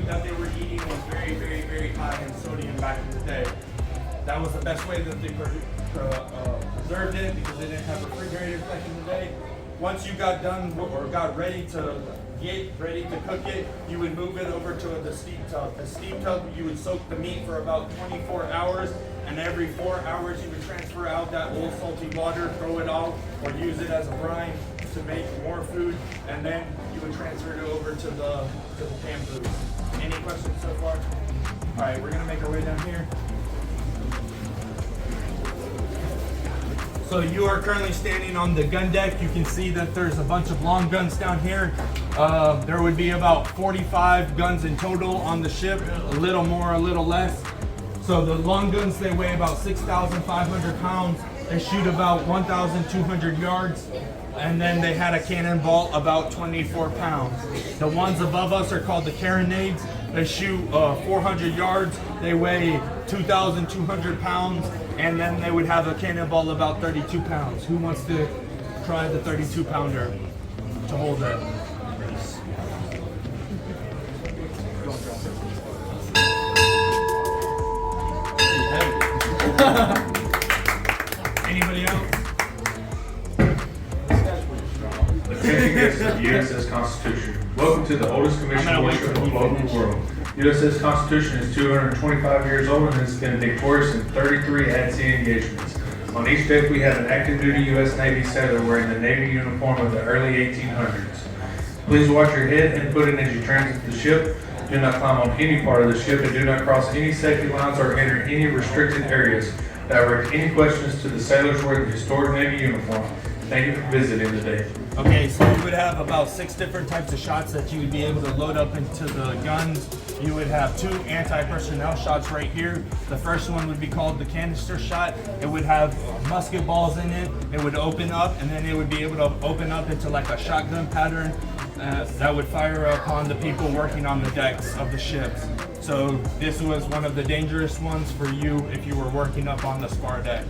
that they were eating was very, very, very high in sodium back in the day. That was the best way that they preserved it because they didn't have refrigerators back in the day. Once you got done or got ready to cook it, you would move it over to the steam tub. The steam tub, you would soak the meat for about 24 hours, and every 4 hours you would transfer out that old salty water, throw it out, or use it as a brine to make more food, and then you would transfer it over to the pan foods. Any questions so far? All right, we're gonna make our way down here. So you are currently standing on the gun deck. You can see that there's a bunch of long guns down here. There would be about 45 guns in total on the ship, a little more, a little less. So the long guns, they weigh about 6,500 pounds. They shoot about 1,200 yards. And then they had a cannonball about 24 pounds. The ones above us are called the carronades. They shoot 400 yards. They weigh 2,200 pounds. And then they would have a cannonball about 32 pounds. Who wants to try the 32 pounder to hold it? Anybody else? Attention guests of the USS Constitution. Welcome to the oldest commissioned warship afloat in the world. USS Constitution is 225 years old and has been victorious in 33 at-sea engagements. On each deck we have an active duty U.S. Navy sailor wearing the Navy uniform of the early 1800s. Please watch your head and footing as you transit the ship. Do not climb on any part of the ship and do not cross any safety lines or enter any restricted areas. Direct any questions to the sailors wearing the historic Navy uniform. Thank you for visiting today. Okay, so you would have about 6 different types of shots that you would be able to load up into the guns. You would have 2 anti-personnel shots right here. The first one would be called the canister shot. It would have musket balls in it. It would open up, and then it would be able to open up into like a shotgun pattern that would fire upon the people working on the decks of the ships. So this was one of the dangerous ones for you if you were working up on the spar deck.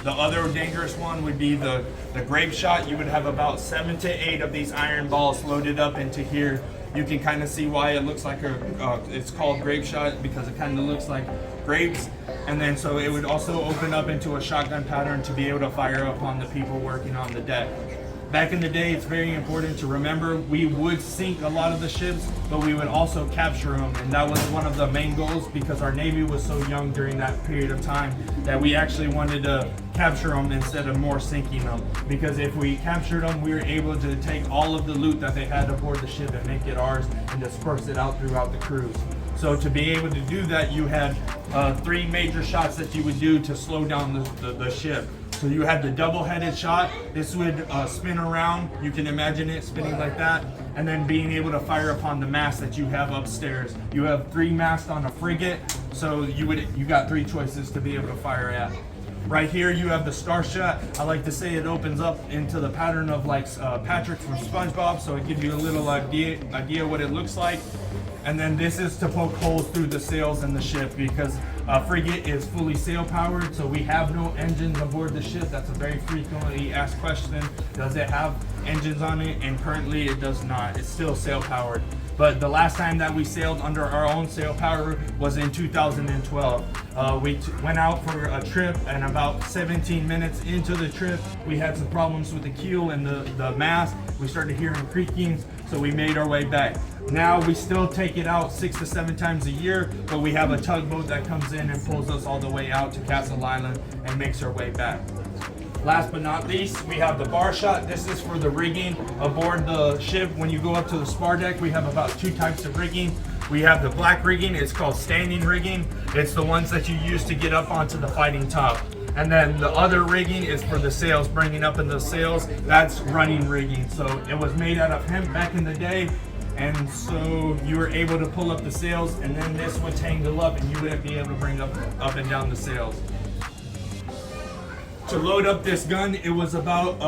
The other dangerous one would be the grape shot. You would have about 7 to 8 of these iron balls loaded up into here. You can kind of see why it looks like it's called grape shot, because it kind of looks like grapes. And then so it would also open up into a shotgun pattern to be able to fire upon the people working on the deck. Back in the day, it's very important to remember we would sink a lot of the ships, but we would also capture them, and that was one of the main goals because our Navy was so young during that period of time that we actually wanted to capture them instead of more sinking them, because if we captured them, we were able to take all of the loot that they had aboard the ship and make it ours and disperse it out throughout the cruise. So to be able to do that, you had 3 major shots that you would do to slow down the ship. So you had the double-headed shot. This would spin around. You can imagine it spinning like that. And then being able to fire upon the mast that you have upstairs. You have 3 masts on a frigate, so you got 3 choices to be able to fire at. Right here you have the star shot. I like to say it opens up into the pattern of like Patrick from SpongeBob, so it gives you a little idea what it looks like. And then this is to poke holes through the sails in the ship because a frigate is fully sail powered, so we have no engines aboard the ship. That's a very frequently asked question. Does it have engines on it? And currently it does not. It's still sail powered. But the last time that we sailed under our own sail power was in 2012. We went out for a trip, and about 17 minutes into the trip, we had some problems with the keel and the mast. We started hearing creaking, so we made our way back. Now we still take it out 6 to 7 times a year, but we have a tugboat that comes in and pulls us all the way out to Castle Island and makes our way back. Last but not least, we have the bar shot. This is for the rigging aboard the ship. When you go up to the spar deck, we have about 2 types of rigging. We have the black rigging. It's called standing rigging. It's the ones that you use to get up onto the fighting top. And then the other rigging is for the sails, bringing up in the sails. That's running rigging. So it was made out of hemp back in the day. And so you were able to pull up the sails, and then this would tangle up and you would be able to bring up and down the sails. To load up this gun, it was about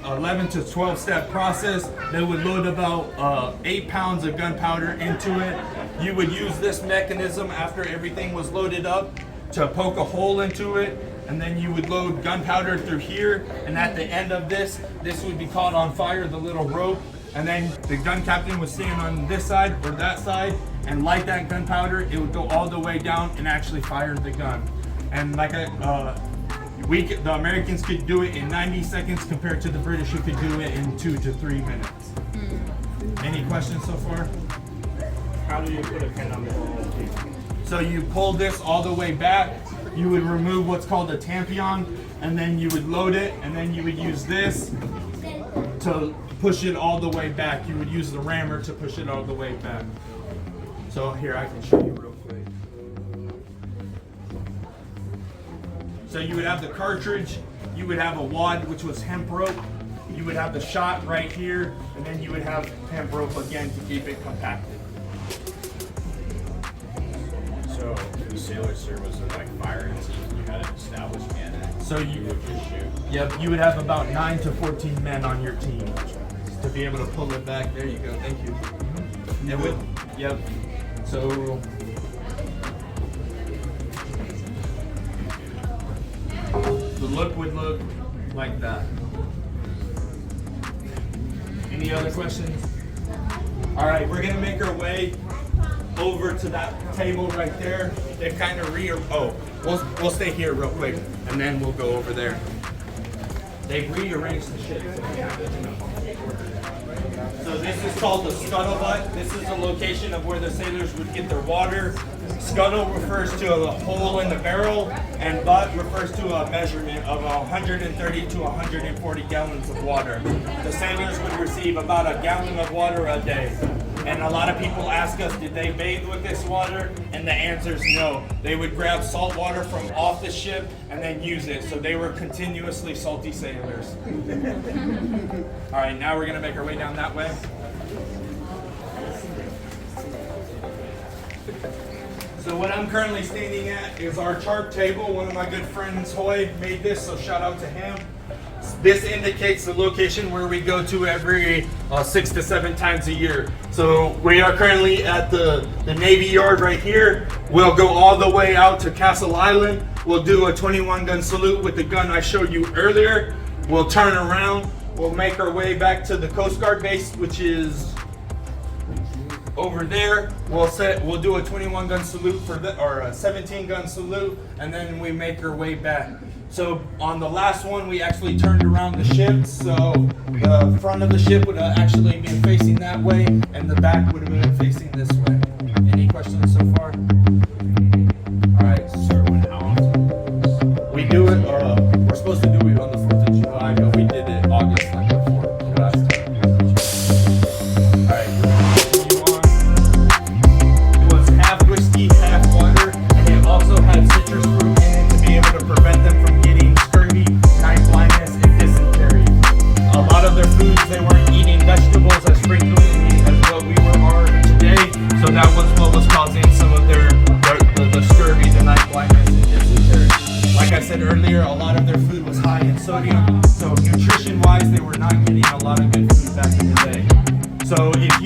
11 to 12 step process. They would load about 8 pounds of gunpowder into it. You would use this mechanism after everything was loaded up to poke a hole into it, and then you would load gunpowder through here, and at the end of this would be caught on fire, the little rope, and then the gun captain would stand on this side or that side, and light that gunpowder, it would go all the way down and actually fire the gun. And like the Americans could do it in 90 seconds compared to the British who could do it in 2 to 3 minutes. Any questions so far? How do you put a pin on the ball? So you pull this all the way back, you would remove what's called a tampion, and then you would load it, and then you would use this to push it all the way back. You would use the rammer to push it all the way back. So here, I can show you real quick. So you would have the cartridge, you would have a wad, which was hemp rope, you would have the shot right here, and then you would have hemp rope again to keep it compacted. So the sailor service was like fire and sea. You had an established cannon. So you would just shoot. Yep, you would have about 9 to 14 men on your team to be able to pull it back. There you go. Thank you. It would. Yep. So. The look would look like that. Any other questions? All right, we're gonna make our way over to that table right there. They've kind of we'll stay here real quick, and then we'll go over there. They've rearranged the ship. So this is called the scuttlebutt. This is a location of where the sailors would get their water. Scuttle refers to a hole in the barrel, and butt refers to a measurement of 130 to 140 gallons of water. The sailors would receive about a gallon of water a day. And a lot of people ask us, did they bathe with this water? And the answer is no. They would grab salt water from off the ship and then use it. So they were continuously salty sailors. All right, now we're gonna make our way down that way. So what I'm currently standing at is our chart table. One of my good friends, Hoy, made this, so shout out to him. This indicates the location where we go to every 6 to 7 times a year. So we are currently at the Navy Yard right here. We'll go all the way out to Castle Island. We'll do a 21 gun salute with the gun I showed you earlier. We'll turn around. We'll make our way back to the Coast Guard base, which is over there. We'll do a 21 gun salute or a 17 gun salute, and then we make our way back. So on the last one, we actually turned around the ship. So the front of the ship would have actually been facing that way, and the back would have been facing this way. Any questions so far? All right, sir. How often? We do it. We're supposed to do it on the 4th of July, but we did it August like before last time. All right, we're gonna continue on. It was half whiskey, half water, and it also had citrus fruit in it to be able to prevent them from getting scurvy, night blindness, and dysentery. A lot of their foods, they weren't eating vegetables as frequently as what we are today, so that was what was causing some of the scurvy, the night blindness, and dysentery. Like I said earlier, a lot of their food was high in sodium, so nutrition-wise, they were not getting a lot of good food back in the day. So if